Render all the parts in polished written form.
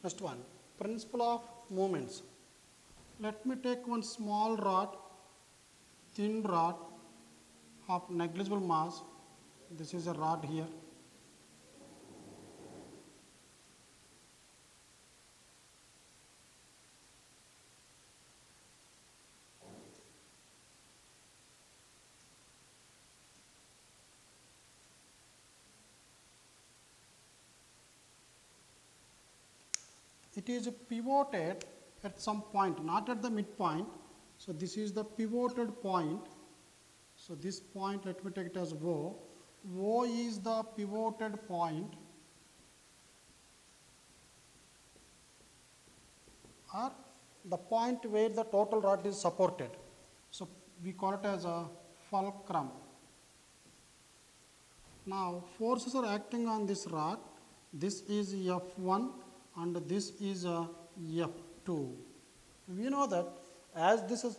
Next one, principle of movements. Let me take one small rod, thin rod of negligible mass. This is a rod here. It is pivoted at some point, not at the midpoint. So this is the pivoted point. So this point, let me take it as O. O is the pivoted point, or the point where the total rod is supported. So we call it as a fulcrum. Now forces are acting on this rod. This is F1 and this is F2. We know that as this is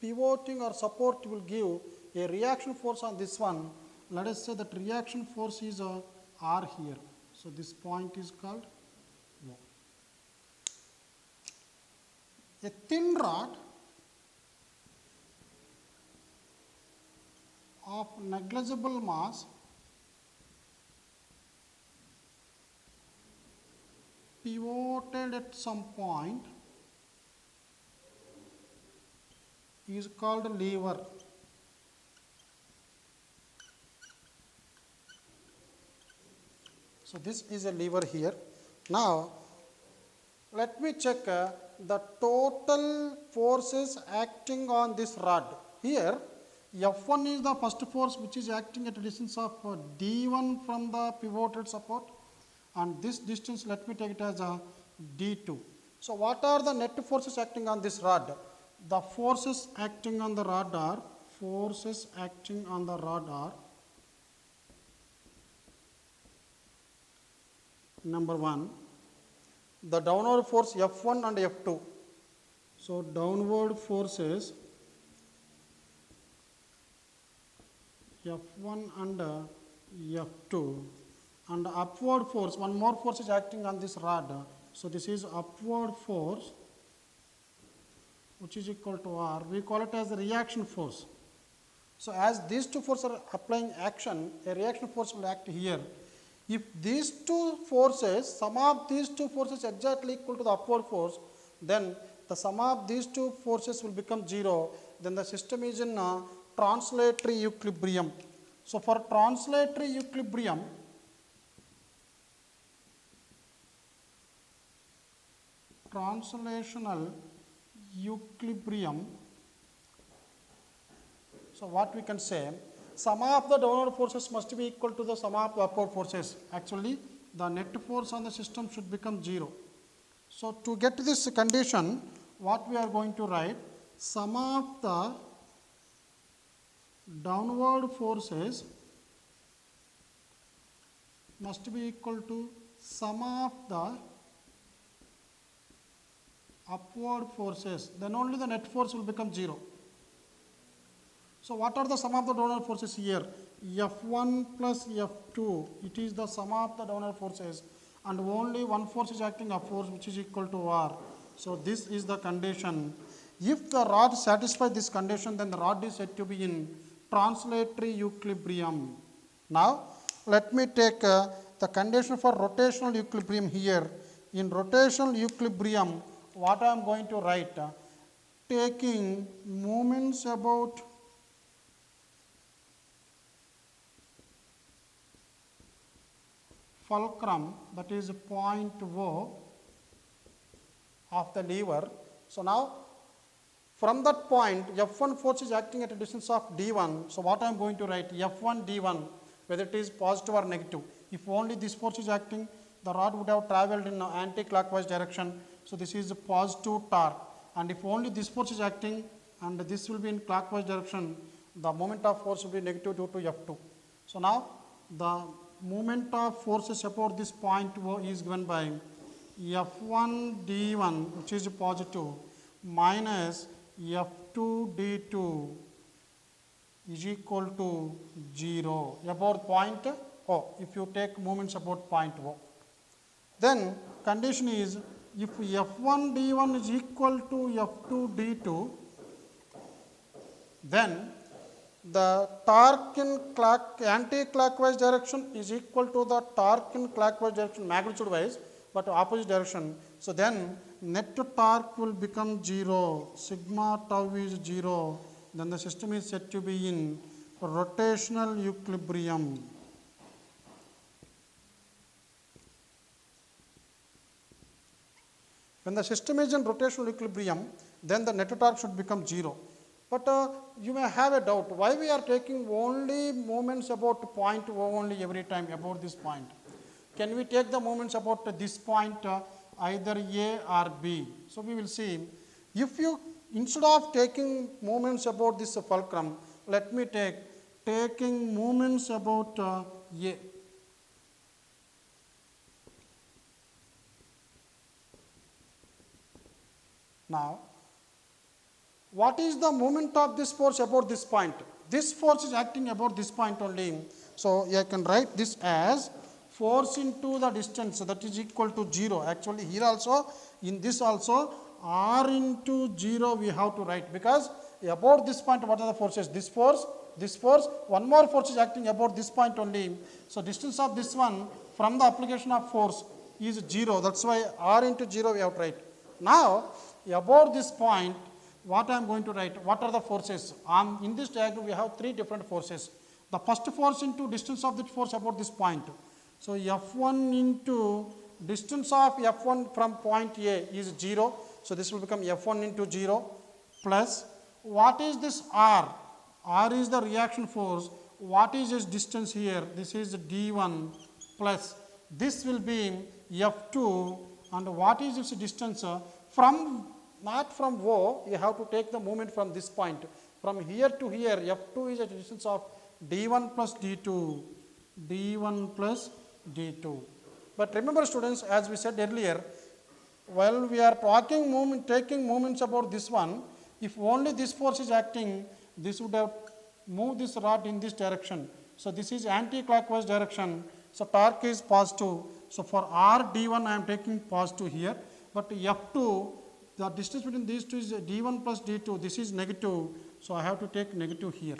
pivoting or support will give a reaction force on this one. Let us say that reaction force is R here. So this point is called O. A thin rod of negligible mass pivoted at some point is called lever. So this is a lever here. Now let me check the total forces acting on this rod. Here F1 is the first force which is acting at a distance of D1 from the pivoted support, and this distance let me take it as a D2. So what are the net forces acting on this rod? The forces acting on the rod are number 1, the downward force F1 and F2. So downward forces F1 and F2, and upward force, one more force is acting on this rod. So this is upward force, which is equal to R. We call it as the reaction force. So as these two forces are applying action, a reaction force will act here. If these two forces, sum of these two forces exactly equal to the upward force, then the sum of these two forces will become 0. Then the system is in translatory equilibrium. So for translatory equilibrium, translational equilibrium, so what we can say, sum of the downward forces must be equal to the sum of the upward forces. Actually, the net force on the system should become 0. So to get this condition, what we are going to write, sum of the downward forces must be equal to sum of the upward forces. Then only the net force will become 0. So what are the sum of the downward forces here? F1 plus F2, it is the sum of the downward forces, and only one force is acting upwards, which is equal to R. So this is the condition. If the rod satisfies this condition, then the rod is said to be in translatory equilibrium. Now let me take the condition for rotational equilibrium here. In rotational equilibrium, what I am going to write, taking moments about fulcrum, that is point O of the lever. So now from that point, F1 force is acting at a distance of D1. So what I am going to write, F1 D1, whether it is positive or negative. If only this force is acting, the rod would have traveled in anti-clockwise direction. So this is a positive torque. And if only this force is acting and this will be in clockwise direction, the moment of force will be negative due to F2. So now the moment of forces about this point O is given by F1 D1, which is positive, minus F2 D2 is equal to 0 about point O, if you take moments about point O. Then condition is if F1 d1 is equal to F2 d2, then the torque in anti-clockwise direction is equal to the torque in clockwise direction magnitude wise, but opposite direction. So then net torque will become 0, sigma tau is 0, then the system is said to be in rotational equilibrium. When the system is in rotational equilibrium, then the net torque should become 0. But you may have a doubt, why we are taking only moments about point O only every time about this point? Can we take the moments about this point either A or B? So we will see, if you instead of taking moments about this fulcrum, let me taking moments about A. Now, what is the moment of this force about this point? This force is acting about this point only. So, I can write this as force into the distance, that is equal to 0. Actually, here also, in this also, R into 0 we have to write, because about this point, what are the forces? This force, one more force is acting about this point only. So, distance of this one from the application of force is 0. That is why R into 0 we have to write. Now, about this point, what I am going to write? What are the forces? In this diagram, we have 3 different forces. The first force into distance of that force about this point. So, F1 into distance of F1 from point A is 0. So, this will become F1 into 0 plus, what is this R? R is the reaction force. What is this distance here? This is D1 plus, this will be F2, and what is this distance from, not from O, you have to take the moment from this point. From here to here, F2 is a distance of D1 plus D2, D1 plus D2. But remember students, as we said earlier, while we are taking moments about this one, if only this force is acting, this would have moved this rod in this direction. So, this is anti-clockwise direction. So, torque is positive. So, for R D1 I am taking positive here, but F2, the distance between these two is D1 plus D2, this is negative. So, I have to take negative here.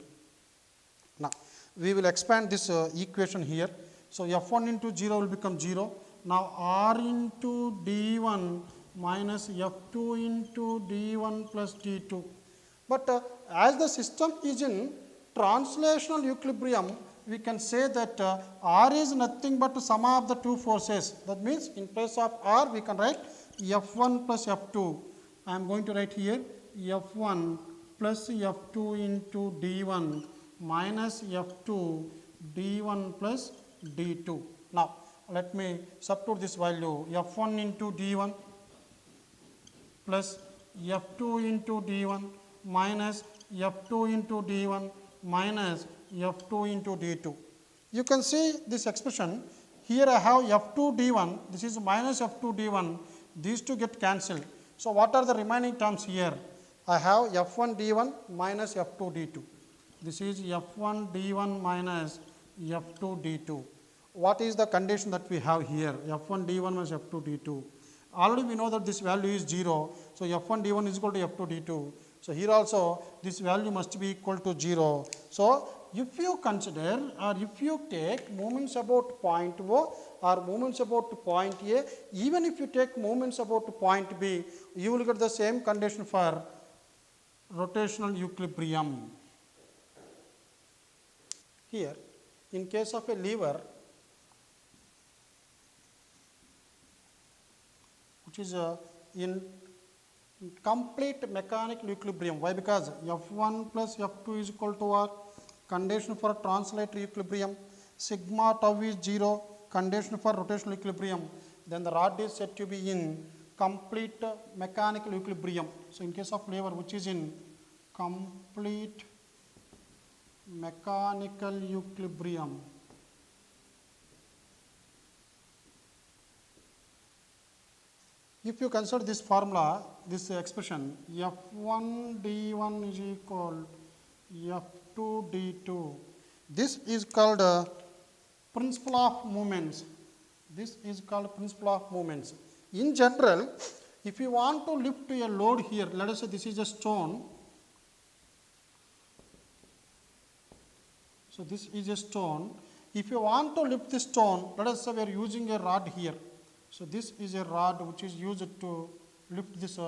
Now, we will expand this equation here. So, F1 into 0 will become 0. Now, R into D1 minus F2 into D1 plus D2. But as the system is in translational equilibrium, we can say that R is nothing but sum of the two forces. That means, in place of R, we can write F1 plus F2. I am going to write here F1 plus F2 into D1 minus F2 D1 plus D2. Now, let me substitute this value, F1 into D1 plus F2 into D1 minus F2 into D1 minus F2 into D2. You can see this expression. Here I have F2 D1, this is minus F2 D1, these two get cancelled. So, what are the remaining terms here? I have F1 D1 minus F2 D2. This is F1 D1 minus F2 D2. What is the condition that we have here? F1 D1 minus F2 D2. Already we know that this value is 0. So, F1 D1 is equal to F2 D2. So, here also this value must be equal to 0. So, if you consider or if you take moments about point O or moments about point A, even if you take moments about point B, you will get the same condition for rotational equilibrium. Here, in case of a lever, which is in complete mechanical equilibrium. Why? Because F1 plus F2 is equal to what? Condition for translatory equilibrium. Sigma tau is 0, condition for rotational equilibrium. Then the rod is said to be in complete mechanical equilibrium. So, in case of lever, which is in complete mechanical equilibrium. If you consider this formula, this expression, F1 D1 is equal F2 D2. This is called principle of moments. This is called principle of moments. In general, if you want to lift a load here, let us say this is a stone. So this is a stone. If you want to lift this stone, let us say we are using a rod here. So this is a rod which is used to lift this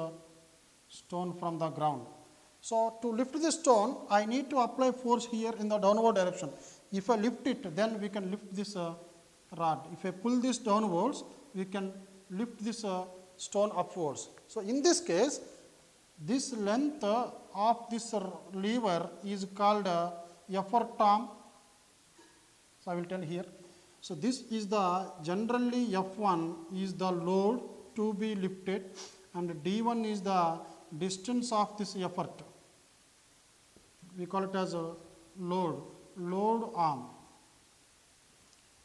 stone from the ground. So to lift this stone, I need to apply force here in the downward direction. If I lift it, then we can lift this rod. If I pull this downwards, we can lift this stone upwards. So in this case, this length of this lever is called effort arm. So I will tell here. So this is the generally F1 is the load to be lifted, and D1 is the distance of this effort. We call it as a load arm.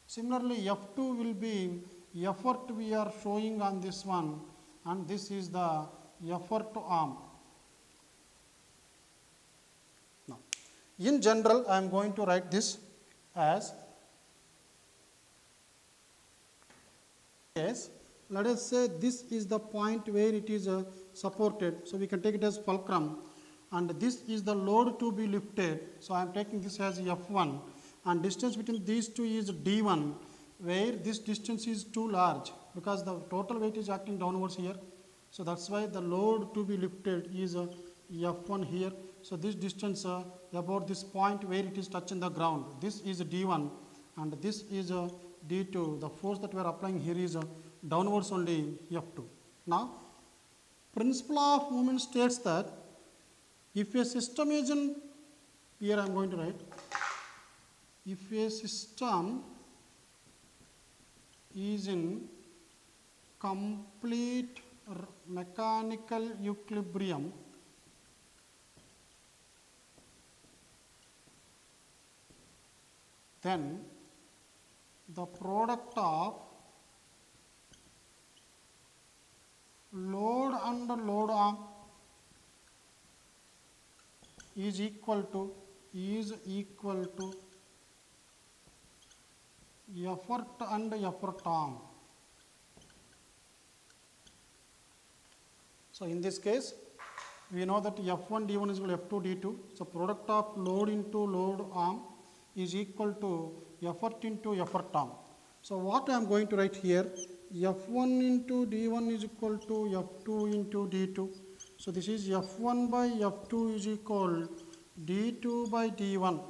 Similarly, F2 will be effort we are showing on this one, and this is the effort arm. Now, in general, I am going to write this as, yes, let us say this is the point where it is supported. So we can take it as fulcrum, and this is the load to be lifted. So I am taking this as F1, and distance between these two is D1, where this distance is too large because the total weight is acting downwards here. So that's why the load to be lifted is F1 here. So this distance about this point where it is touching the ground, this is D1, and this is D2. The force that we are applying here is downwards only F2. Now, principle of movement states that if a system is in, here I am going to write, if a system is in complete mechanical equilibrium, then the product of load and load arm is equal to effort and effort arm. So in this case, we know that F1 D1 is equal to F2 D2. So product of load into load arm is equal to effort into effort arm. So what I am going to write here, F1 into D1 is equal to F2 into D2. So this is F1 by F2 is equal D2 by D1.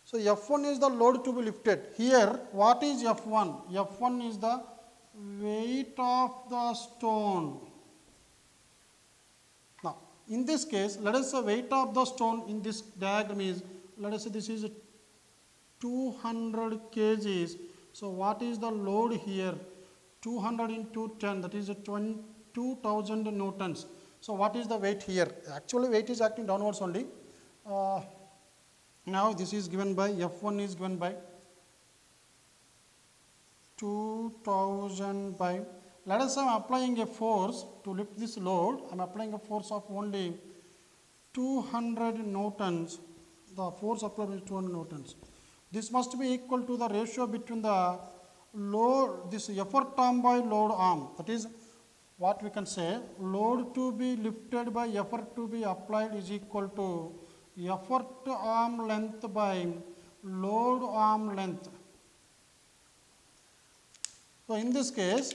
So F1 is the load to be lifted. Here, what is F1? F1 is the weight of the stone. Now, in this case, let us say weight of the stone in this diagram is, let us say this is 200 kgs. So what is the load here? 200 into 10, that is 22,000 newtons. So what is the weight here? Actually weight is acting downwards only. Now this is given by, F1 is given by 2000 by, let us say I am applying a force to lift this load. I am applying a force of only 200 newtons. The force applied is 200 newtons. This must be equal to the ratio between the load, this effort arm by load arm. That is what we can say, load to be lifted by effort to be applied is equal to effort arm length by load arm length. So in this case,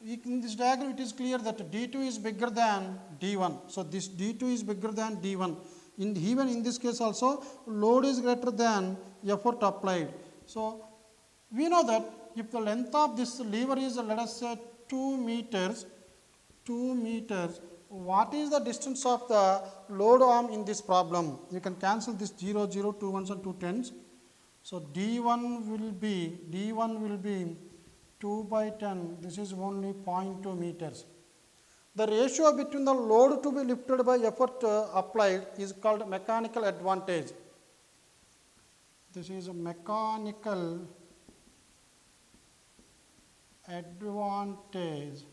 in this diagram it is clear that D2 is bigger than D1. So this D2 is bigger than D1. Even in this case also, load is greater than effort applied. So we know that if the length of this lever is, let us say 2 meters, what is the distance of the load arm in this problem? You can cancel this 0, 0, 2 ones and 2 tens. So D1 will be 2 by 10. This is only 0.2 meters. The ratio between the load to be lifted by effort applied is called mechanical advantage. This is a mechanical advantage,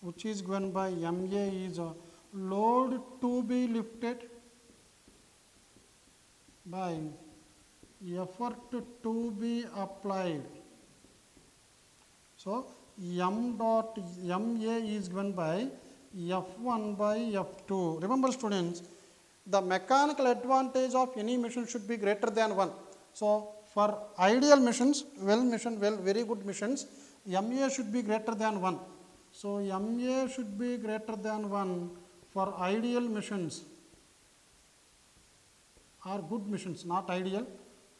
which is given by MA is a load to be lifted by effort to be applied. So m dot ma is given by F1 by F2. Remember students, the mechanical advantage of any machine should be greater than 1. So, for ideal machines, very good machines, ma should be greater than 1. So, ma should be greater than 1 for ideal machines or good machines, not ideal,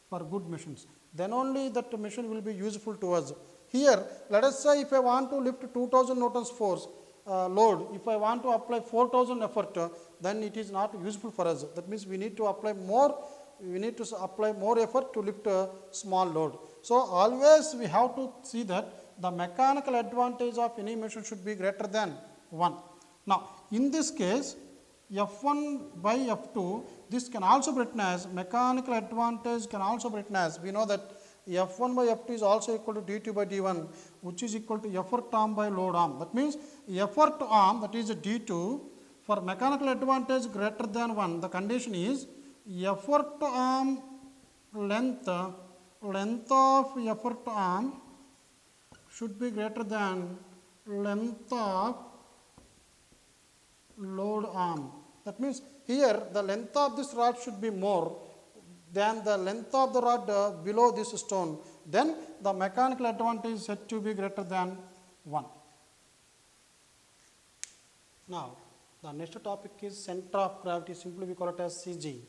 for good machines. Then only that machine will be useful to us. Here, let us say if I want to lift 2000 newtons force load, if I want to apply 4000 effort, then it is not useful for us. That means we need to apply more effort to lift a small load. So, always we have to see that the mechanical advantage of any machine should be greater than 1. Now, in this case, F1 by F2, this can also be written as mechanical advantage can also be written as, we know that F1 by F2 is also equal to d2 by d1, which is equal to effort arm by load arm. That means effort arm, that is d2, for mechanical advantage greater than 1, the condition is effort arm length of effort arm should be greater than length of load arm. That means here the length of this rod should be more than the length of the rod below this stone. Then the mechanical advantage is said to be greater than 1. Now, the next topic is center of gravity. Simply we call it as CG.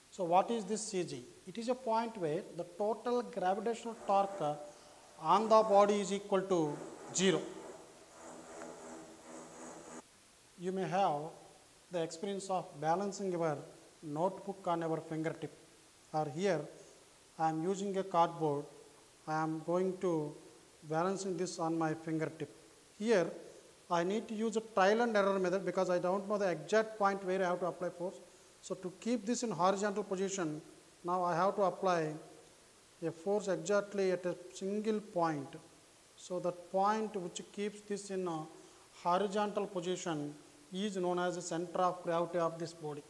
So, what is this CG? It is a point where the total gravitational torque on the body is equal to 0. You may have the experience of balancing your notebook on your fingertip, or here I am using a cardboard, I am going to balancing this on my fingertip. Here I need to use a trial and error method because I don't know the exact point where I have to apply force. So, to keep this in horizontal position, now I have to apply a force exactly at a single point. So, that point which keeps this in a horizontal position is known as the center of gravity of this body.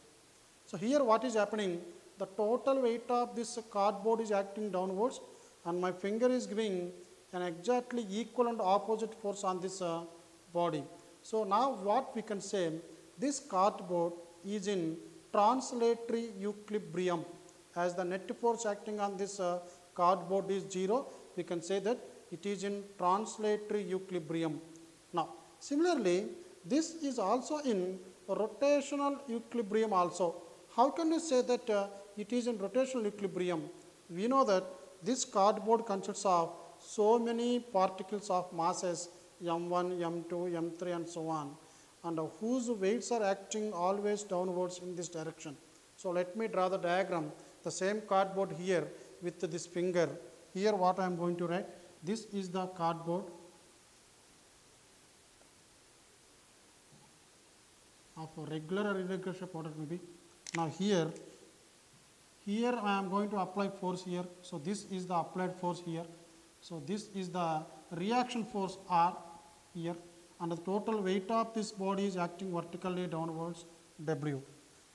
So, here what is happening, the total weight of this cardboard is acting downwards and my finger is giving an exactly equal and opposite force on this body. So, now what we can say, this cardboard is in translatory equilibrium. As the net force acting on this cardboard is 0, we can say that it is in translatory equilibrium. Now, similarly, this is also in rotational equilibrium also. How can you say that it is in rotational equilibrium? We know that this cardboard consists of so many particles of masses m1, m2, m3 and so on, and whose weights are acting always downwards in this direction. So, let me draw the diagram, the same cardboard here with this finger. Here what I am going to write, this is the cardboard of a regular or irregular shape, what it may be. Now, here I am going to apply force here. So, this is the applied force here. So, this is the reaction force R here, and the total weight of this body is acting vertically downwards W.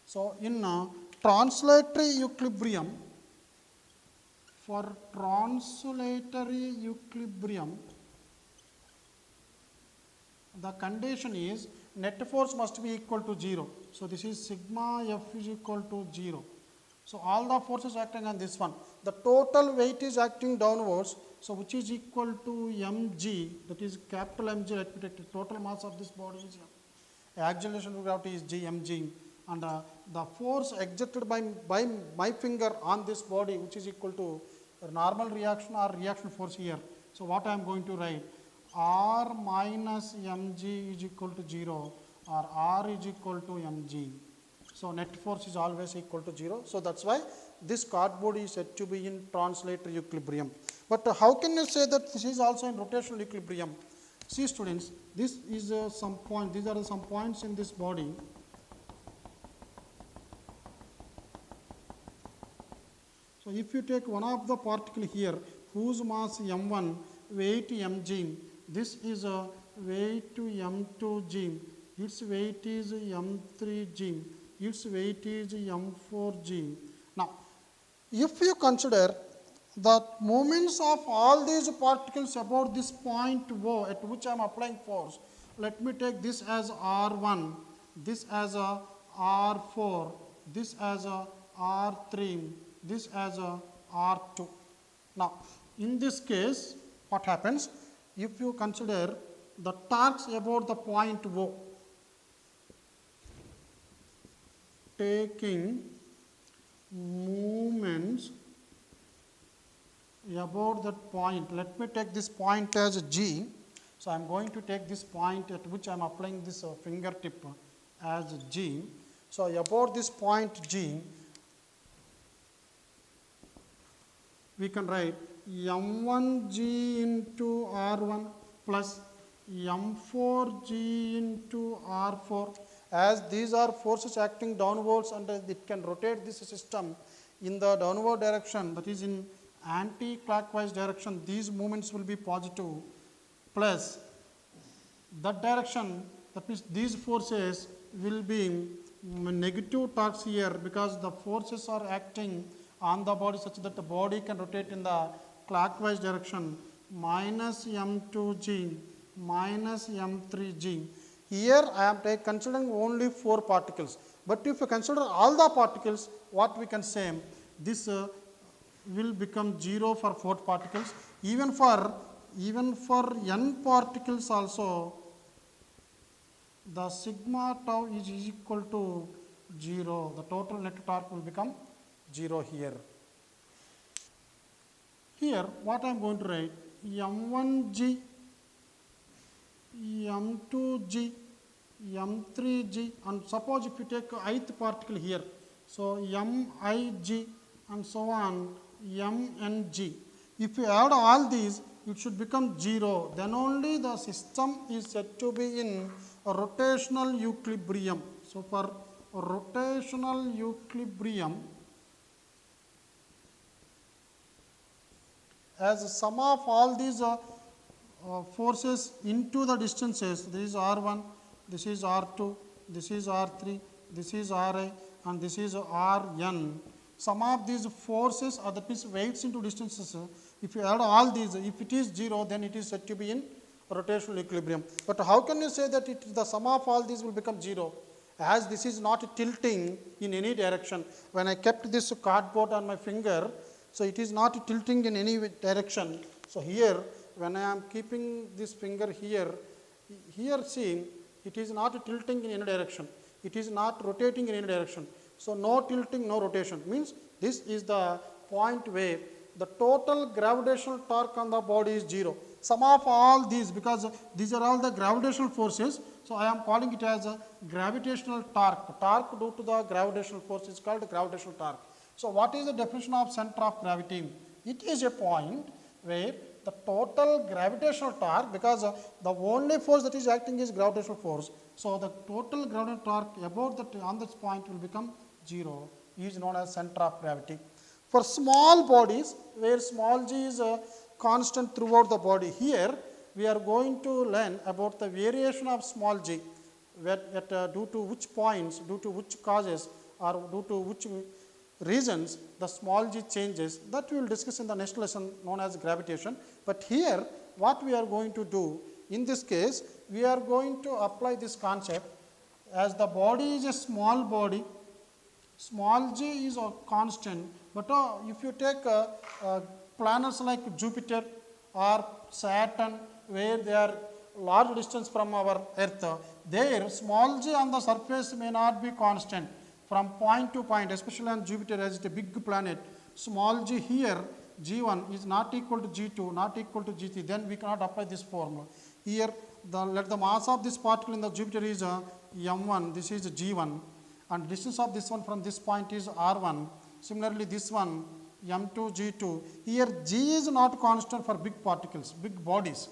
So, in translatory equilibrium, for translatory equilibrium, the condition is net force must be equal to 0. So, this is sigma F is equal to 0. So, all the forces acting on this one, the total weight is acting downwards. So, which is equal to mg, that is capital Mg, let me take the total mass of this body is acceleration of gravity is g mg, and the force exerted by my finger on this body, which is equal to normal reaction or reaction force here. So, what I am going to write, R minus mg is equal to 0 or R is equal to mg. So, net force is always equal to 0. So, that is why this cardboard is said to be in translatory equilibrium. But how can you say that this is also in rotational equilibrium? See students, this is some point, these are some points in this body. So, if you take one of the particle here whose mass m1, weight mg, this is a weight to m2g, its weight is m3g, its weight is m4g. Now, if you consider the moments of all these particles about this point O at which I am applying force, let me take this as R1, this as a R4, this as a R3, this as a R2. Now, in this case, what happens? If you consider the torques about the point O, taking movements about that point, let me take this point as G. So, I am going to take this point at which I am applying this fingertip as G. So, about this point G, we can write M1G into R1 plus M4G into R4, as these are forces acting downwards and it can rotate this system in the downward direction, that is in anti-clockwise direction, these movements will be positive, plus that direction, that means these forces will be negative torques here, because the forces are acting on the body such that the body can rotate in the clockwise direction, minus M2G minus M3G. Here I am considering only 4 particles, but if you consider all the particles, what we can say, this will become 0 for 4 particles. Even for n particles also, the sigma tau is equal to 0. The total net torque will become 0 here. Here, what I am going to write, M1G, M2G, M3G, and suppose if you take ith particle here, so MIG and so on, MNG. If you add all these, it should become 0. Then only the system is said to be in a rotational equilibrium. So, for rotational equilibrium, as the sum of all these forces into the distances, this is R1, this is R2, this is R3, this is Ri, and this is Rn. Sum of these forces, or that means weights into distances, if you add all these, if it is 0, then it is said to be in rotational equilibrium. But how can you say that the sum of all these will become 0? As this is not tilting in any direction. When I kept this cardboard on my finger, so it is not tilting in any direction. So, here when I am keeping this finger here, see, it is not tilting in any direction. It is not rotating in any direction. So, no tilting, no rotation, means this is the point where the total gravitational torque on the body is 0. Sum of all these, because these are all the gravitational forces, so I am calling it as a gravitational torque. Torque due to the gravitational force is called gravitational torque. So, what is the definition of center of gravity? It is a point where the total gravitational torque, because the only force that is acting is gravitational force. So, the total gravitational torque about that on this point will become 0, is known as center of gravity. For small bodies, where small g is constant throughout the body, here we are going to learn about the variation of small g, due to which points, due to which causes, or due to which reasons the small g changes. That we will discuss in the next lesson, known as gravitation. But here what we are going to do, in this case we are going to apply this concept, as the body is a small body, small g is a constant, but if you take planets like Jupiter or Saturn, where they are large distance from our earth, there small g on the surface may not be constant from point to point, especially on Jupiter as it is a big planet. Small g here, G1 is not equal to G2, not equal to G3, then we cannot apply this formula. Here, let the mass of this particle in the Jupiter is M1, this is G1, and distance of this one from this point is R1. Similarly, this one M2, G2. Here, G is not constant for big particles, big bodies.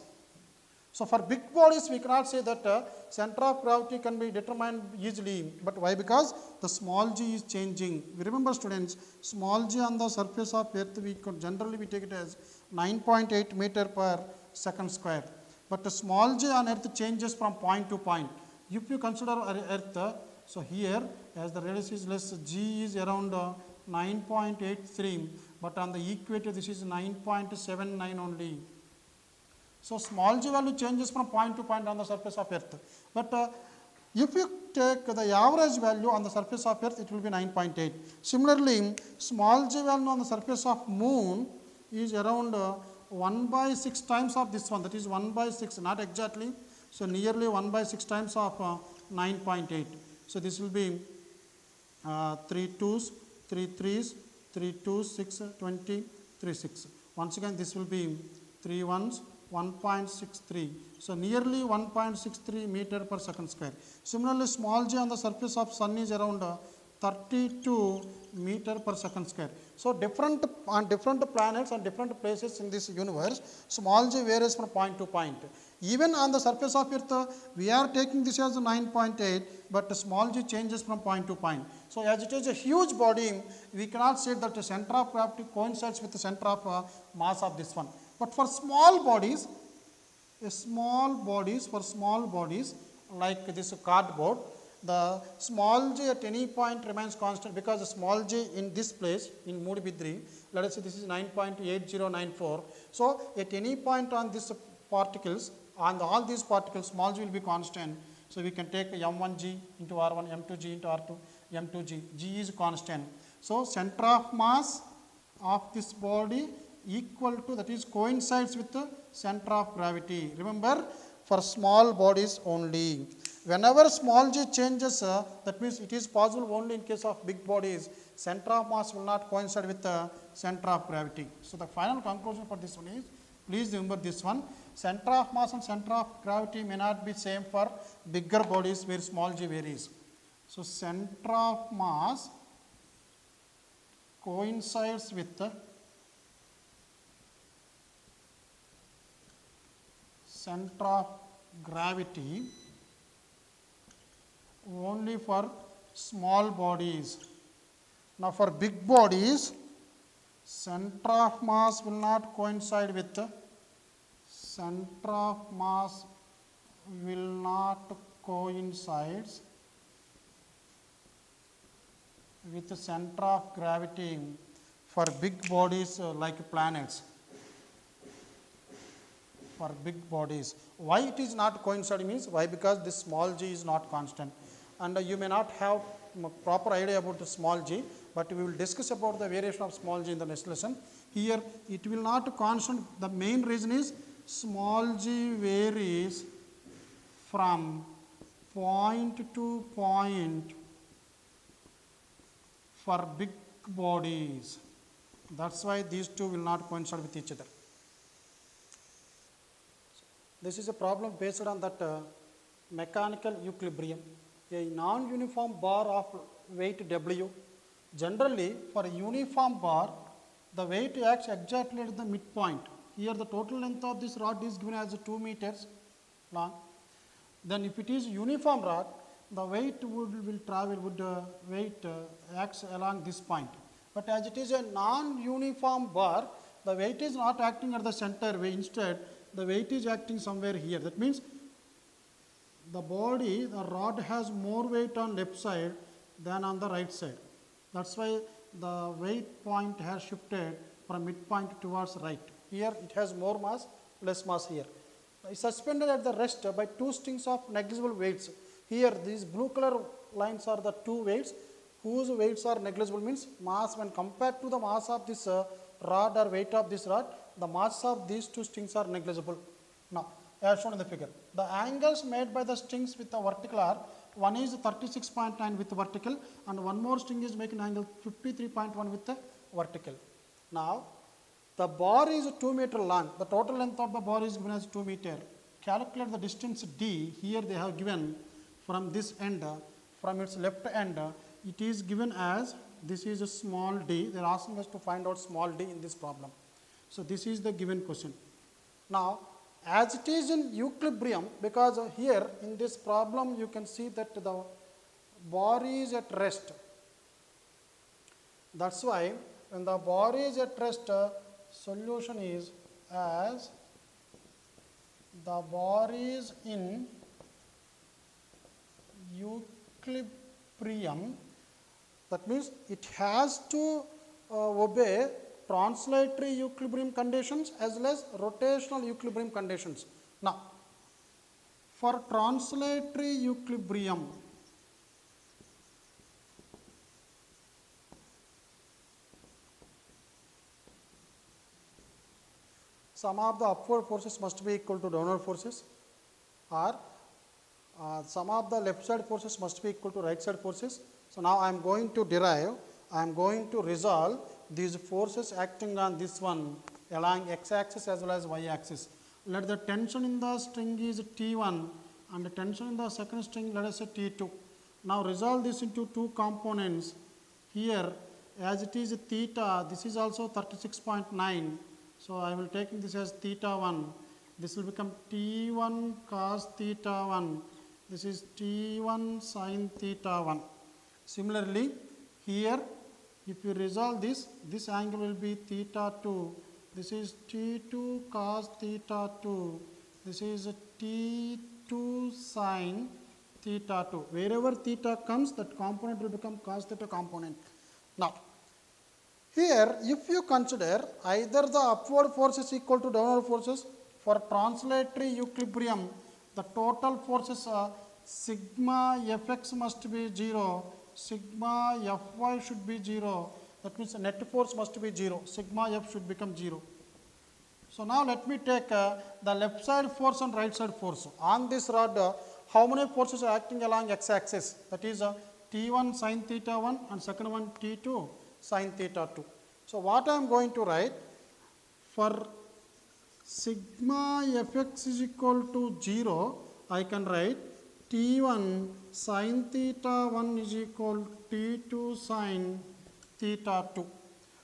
So, for big bodies, we cannot say that center of gravity can be determined easily. But why? Because the small g is changing. We remember, students, small g on the surface of earth, we could generally we take it as 9.8 meter per second square. But the small g on earth changes from point to point. If you consider earth, so here as the radius is less, g is around 9.83, but on the equator this is 9.79 only. So small g value changes from point to point on the surface of earth, but if you take the average value on the surface of earth, it will be 9.8. Similarly, small g value on the surface of moon is around 1 by 6 times of this one, that is 1 by 6, not exactly, so nearly 1 by 6 times of 9.8. So this will be 3 2s, 3 3s, 3 2s, 6, 20, 3 6. Once again this will be 3 1s, 1.63. So nearly 1.63 meter per second square. Similarly, small g on the surface of sun is around 32 meter per second square. So on different planets and different places in this universe, small g varies from point to point. Even on the surface of earth, we are taking this as 9.8, but small g changes from point to point. So as it is a huge body, we cannot say that the center of gravity coincides with the center of mass of this one. But for small bodies, for small bodies like this cardboard, the small g at any point remains constant, because the small g in this place in Moody Bidri, let us say this is 9.8094. So at any point on this particles, on all these particles, small g will be constant. So we can take m1g into r1, m2g into r2, m2g, g is constant. So center of mass of this body equal to, that is coincides with the center of gravity. Remember, for small bodies only. Whenever small g changes, that means it is possible only in case of big bodies. Center of mass will not coincide with the center of gravity. So the final conclusion for this one is, please remember this one, center of mass and center of gravity may not be same for bigger bodies where small g varies. So center of mass coincides with the center of gravity only for small bodies. Now for big bodies, center of mass will not coincide with the center of mass will not coincides with the center of gravity for big bodies like planets. For big bodies, why it is not coinciding means, why? Because this small g is not constant, and you may not have proper idea about the small g, but we will discuss about the variation of small g in the next lesson. Here it will not constant. The main reason is small g varies from point to point for big bodies. That's why these two will not coincide with each other. This is a problem based on that mechanical equilibrium. A non-uniform bar of weight W. Generally, for a uniform bar, the weight acts exactly at the midpoint. Here the total length of this rod is given as 2 meters long. Then if it is uniform rod, the weight acts along this point. But as it is a non-uniform bar, the weight is not acting at the center way. Instead, the weight is acting somewhere here. That means the rod has more weight on left side than on the right side. That's why the weight point has shifted from midpoint towards right. Here it has more mass, less mass here. It's suspended at the rest by 2 strings of negligible weights. Here these blue color lines are the 2 weights whose weights are negligible, means mass when compared to the mass of this rod or weight of this rod, the mass of these 2 strings are negligible. Now, as shown in the figure, the angles made by the strings with the vertical are, one is 36.9 with the vertical, and one more string is making angle 53.1 with the vertical. Now, the bar is 2 meter long. The total length of the bar is given as 2 meter. Calculate the distance d. Here they have given from this end, from its left end, it is given as, this is a small d. They are asking us to find out small d in this problem. So this is the given question. Now, as it is in equilibrium, because here in this problem you can see that the bar is at rest. That's why when the bar is at rest, solution is as the bar is in equilibrium. That means it has to obey translatory equilibrium conditions as well as rotational equilibrium conditions. Now, for translatory equilibrium, sum of the upward forces must be equal to downward forces, or sum of the left side forces must be equal to right side forces. So, now I am going to derive, I am going to resolve these forces acting on this one along x axis as well as y axis. Let the tension in the string is T1 and the tension in the second string, let us say T2. Now, resolve this into two components. Here, as it is theta, this is also 36.9. So, I will take this as theta 1. This will become T1 cos theta 1. This is T1 sin theta 1. Similarly, here if you resolve this, this angle will be theta 2. This is T2 cos theta 2. This is T2 sin theta 2. Wherever theta comes, that component will become cos theta component. Now, here if you consider either the upward force is equal to downward forces, for translatory equilibrium, the total forces sigma fx must be 0, sigma fy should be 0. That means the net force must be 0, sigma f should become 0. So, now let me take the left side force and right side force. On this rod, how many forces are acting along x axis? That is T1 sin theta 1 and second one T2 sin theta 2. So, what I am going to write, for sigma fx is equal to 0, I can write T1 sin theta 1 is equal to T2 sin theta 2.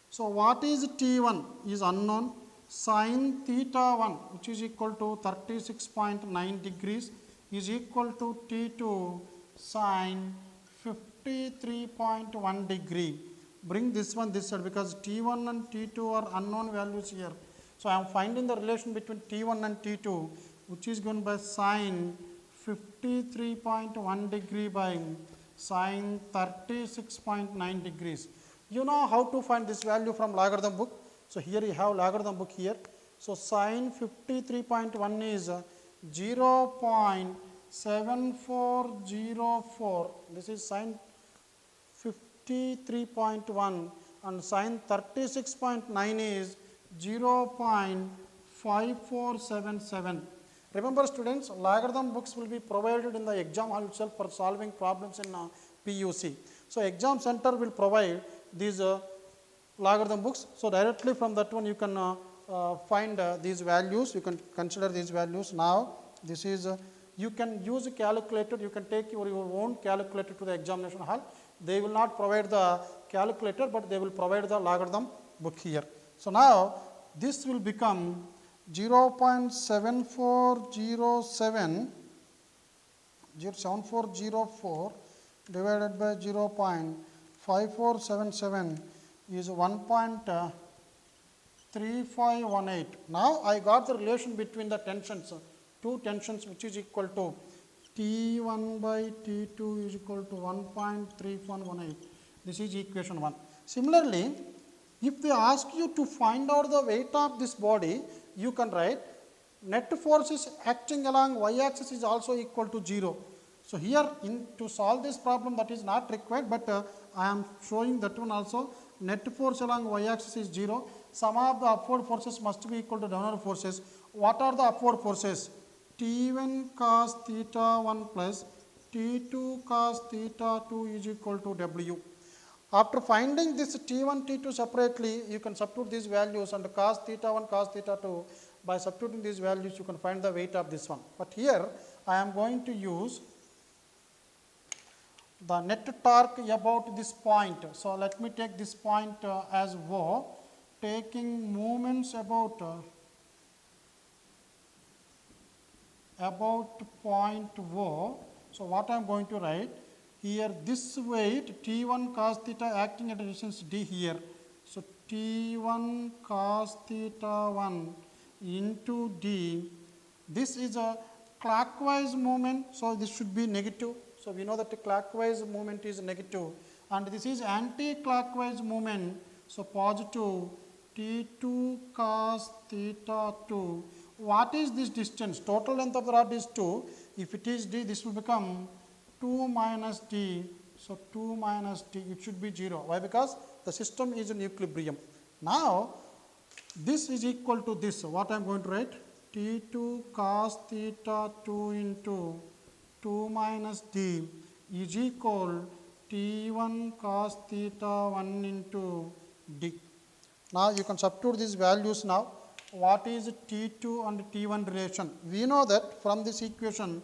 So, what is T1 is unknown, sin theta 1 which is equal to 36.9 degrees is equal to T2 sin 53.1 degree. Bring this one this side because T1 and T2 are unknown values here. So, I am finding the relation between T1 and T2 which is given by sin 53.1 degree by sin 36.9 degrees. You know how to find this value from logarithm book. So, here you have logarithm book here. So, sin 53.1 is 0.7404. This is sin 53.1 and sin 36.9 is 0.5477. Remember students, logarithm books will be provided in the exam hall itself for solving problems in PUC. So, exam center will provide these logarithm books. So, directly from that one you can find these values, you can consider these values. Now, this is you can use a calculator, you can take your own calculator to the examination hall. They will not provide the calculator, but they will provide the logarithm book here. So, now this will become 0.7404 divided by 0.5477 is 1.3518. Now, I got the relation between the tensions, two tensions which is equal to T1 by T2 is equal to 1.3118. This is equation 1. Similarly, if they ask you to find out the weight of this body, you can write net forces acting along y axis is also equal to 0. So, here to solve this problem that is not required, but I am showing that one also. Net force along y axis is 0. Sum of the upward forces must be equal to downward forces. What are the upward forces? T1 cos theta 1 plus T2 cos theta 2 is equal to W. After finding this T1, T2 separately, you can substitute these values and cos theta 1, cos theta 2. By substituting these values, you can find the weight of this one. But here, I am going to use the net torque about this point. So, let me take this point as O, taking moments about point O. So, what I am going to write here, this weight T1 cos theta acting at a distance D here. So, T1 cos theta 1 into D, this is a clockwise movement. So, this should be negative. So, we know that the clockwise movement is negative and this is anti-clockwise movement. So, positive T2 cos theta 2. What is this distance? Total length of the rod is 2. If it is d, this will become 2 minus d. So 2 minus d, it should be 0. Why? Because the system is in equilibrium. Now, this is equal to this. What I am going to write? T2 cos theta 2 into 2 minus d is equal T1 cos theta 1 into d. Now, you can substitute these values now. What is T2 and T1 relation? We know that from this equation,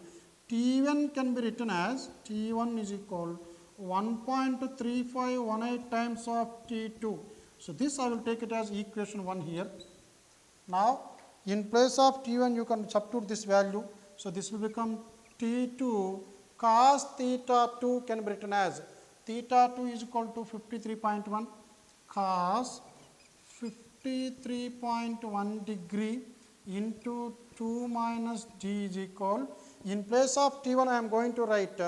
T1 can be written as T1 is equal 1.3518 times of T2. So, this I will take it as equation 1 here. Now, in place of T1 you can substitute this value. So, this will become T2 cos theta 2 can be written as theta 2 is equal to 53.1 cos 53.1 degree into 2 minus d is equal. In place of T1 I am going to write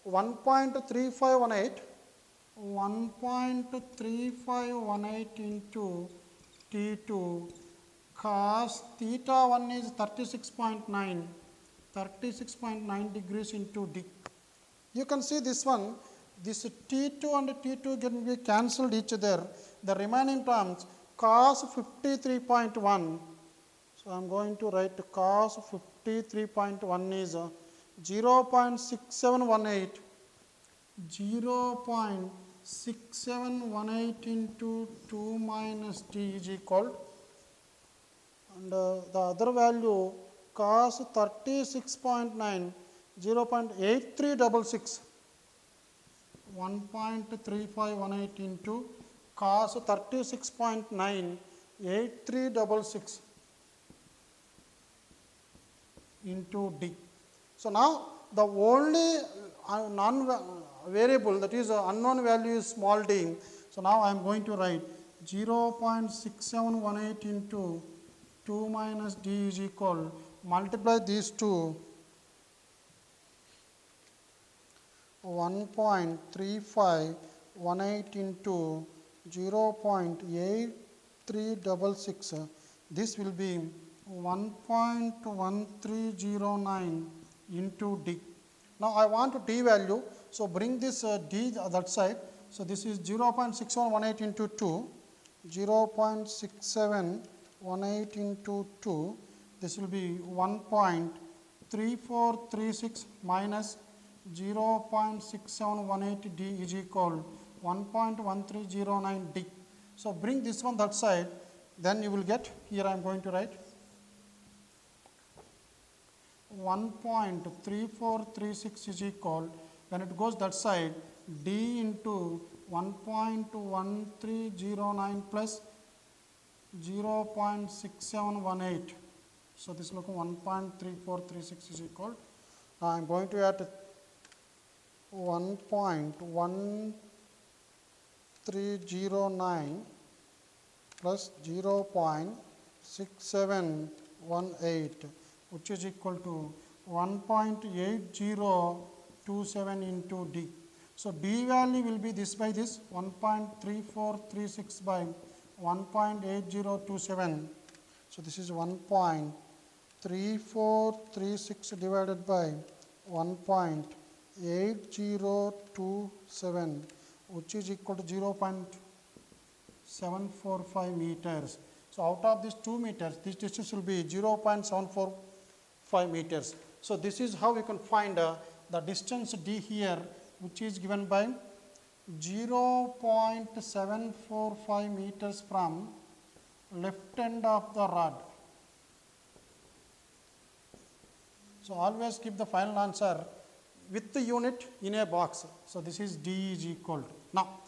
1.3518 into T2 cos theta 1 is 36.9 degrees into d. You can see this one, this T2 and T2 can be cancelled each other. The remaining terms cos 53.1. So, I am going to write cos 53.1 is 0.6718. 0.6718 into 2 minus d is equal, and the other value cos 36.9, 0.8366, 1.3518 into cos 36.9, 8366 into d. So, now the only non-variable, that is unknown value, is small d. So, now I am going to write 0.6718 into 2 minus d is equal, multiply these two, 1.3518 into 0.8366, this will be 1.1309 into d. Now, I want d value. So, bring this d that side. So, this is 0.6118 into 2, 0.6718 into 2. This will be 1.3436 minus 0.6718 d is equal 1.1309 d. So, bring this one that side, then you will get, here I am going to write 1.3436 is equal, when it goes that side, d into 1.1309 plus 0.6718. So, this will become 1.3436 is equal. Now, I am going to add 1.1309 plus 0.6718, which is equal to 1.8027 into d. So, d value will be this by this, 1.3436 by 1.8027. So, this is 1.3436 divided by 1.8027, which is equal to 0.745 meters. So, out of these 2 meters, this distance will be 0.745 meters. So, this is how we can find the distance d here, which is given by 0.745 meters from left end of the rod. So, always keep the final answer with the unit in a box. So, this is d is equal to. Now,